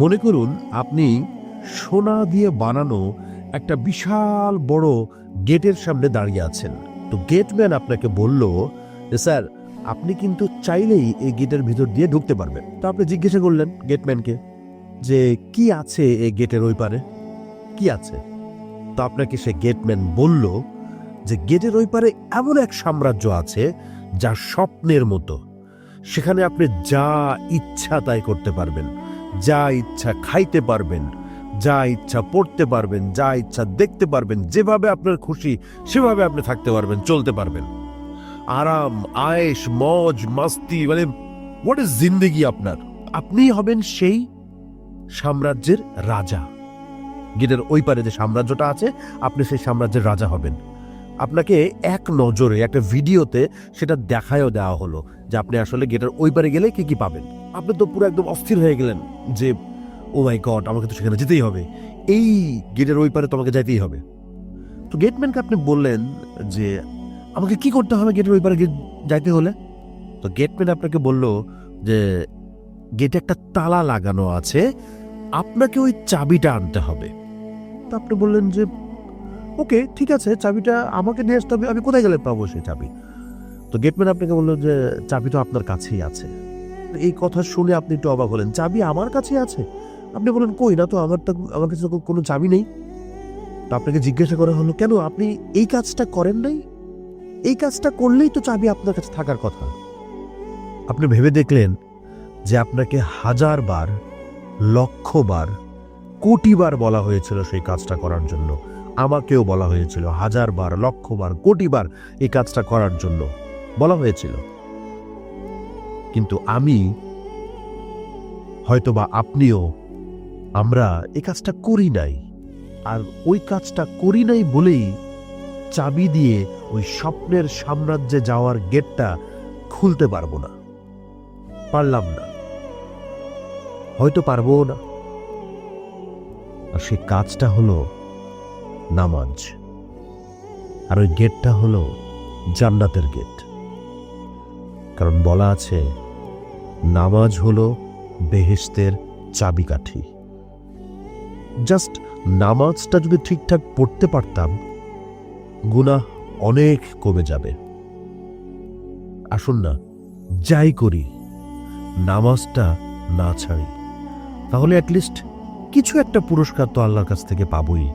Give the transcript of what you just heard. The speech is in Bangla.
মনে করুন আপনি সোনা দিয়ে বানানো একটা বিশাল বড় গেটের সামনে দাঁড়িয়ে আছেন। তো গেটম্যান আপনাকে বলল যে স্যার, আপনি কিন্তু চাইলেই এই গেটের ভিতর দিয়ে ঢুকতে পারবেন। তো আপনি জিজ্ঞাসা করলেন গেটম্যানকে যে কি আছে এই গেটের ওই পারে, কি আছে? তো আপনাকে সে গেটম্যান বলল যে গেটের ওই পারে এমন এক সাম্রাজ্য আছে যা স্বপ্নের মতো। সেখানে আপনি যা ইচ্ছা তাই করতে পারবেন, যা ইচ্ছা খাইতে পারবেন, যা ইচ্ছা পড়তে পারবেন, যা ইচ্ছা দেখতে পারবেন, যেভাবে আপনার খুশি সেভাবে আপনি থাকতে পারবেন, চলতে পারবেন। আরাম, আয়েশ, মজ মাস্তি, মানে হোয়াট ইজ জিন্দেগি আপনার। আপনি হবেন সেই সাম্রাজ্যের রাজা। গেটের ওই পারে যে সাম্রাজ্যটা আছে, আপনি সেই সাম্রাজ্যের রাজা হবেন। আপনাকে এক নজরে একটা ভিডিওতে সেটা দেখায়ও দেওয়া হলো যে আপনি আসলে গেটের ওই পারে গেলে কি কি পাবেন। আপনি তো পুরো একদম অস্থির হয়ে গেলেন যে ও মাই গড, আমাকে তো সেখানে যেতেই হবে, এই গেটের ওই পারে তো আমাকে যেতেই হবে। তো গেটম্যানকে আপনি বললেন যে আমাকে কি করতে হবে গেটের ওই পারে যাইতে হলে? তো গেটম্যান আপনাকে বলল যে গেটে একটা তালা লাগানো আছে, আপনাকে ওই চাবিটা আনতে হবে। তো আপনি বললেন যে ওকে ঠিক আছে, চাবিটা আমাকে নিয়ে আসতে হবে, আমি কোথায় গেলে পাবো সেই চাবি? তো গেটম্যান আপনাকে বললো যে চাবি তো আপনার কাছেই আছে। এই কথা শুনে আপনি একটু অবাক হলেন, চাবি আমার কাছেই আছে? আপনি বললেন কই না তো, আমার কাছে তো কোনো চাবি নেই। তো আপনাকে জিজ্ঞাসা করা হলো কেন আপনি এই কাজটা করেন নাই? এই কাজটা করলেই তো চাবি আপনার কাছে থাকার কথা। আপনি ভেবে দেখলেন যে আপনাকে 1000 বার, লক্ষ বার, কোটি বার বলা হয়েছিল সেই কাজটা করার জন্য। আমাকেও বলা হয়েছিল 1000 বার, লক্ষ বার, কোটি বার এই কাজটা করার জন্য বলা হয়েছিল। কিন্তু আমি, হয়তোবা আপনিও, আমরা এই কাজটা করি নাই। আর ওই কাজটা করি নাই বলেই চাবি দিয়ে ওই স্বপ্নের সাম্রাজ্যে যাওয়ার গেটটা খুলতে পারবো না, পারলাম না, হয়তো পারবো না। আর সেই কাজটা হলো নামাজ, আর ওই গেটটা হলো জান্নাতের গেট। কারণ বলা আছে নামাজ হলো বেহেশতের চাবিকাঠি। জাস্ট নামাজটা যদি ঠিকঠাক পড়তে পারতাম, গুনাহ অনেক কমে যাবে। আসুন না, যাই করি নামাজটা না ছাড়ি, তাহলে অ্যাটলিস্ট কিছু একটা পুরস্কার তো আল্লাহর কাছ থেকে পাবই।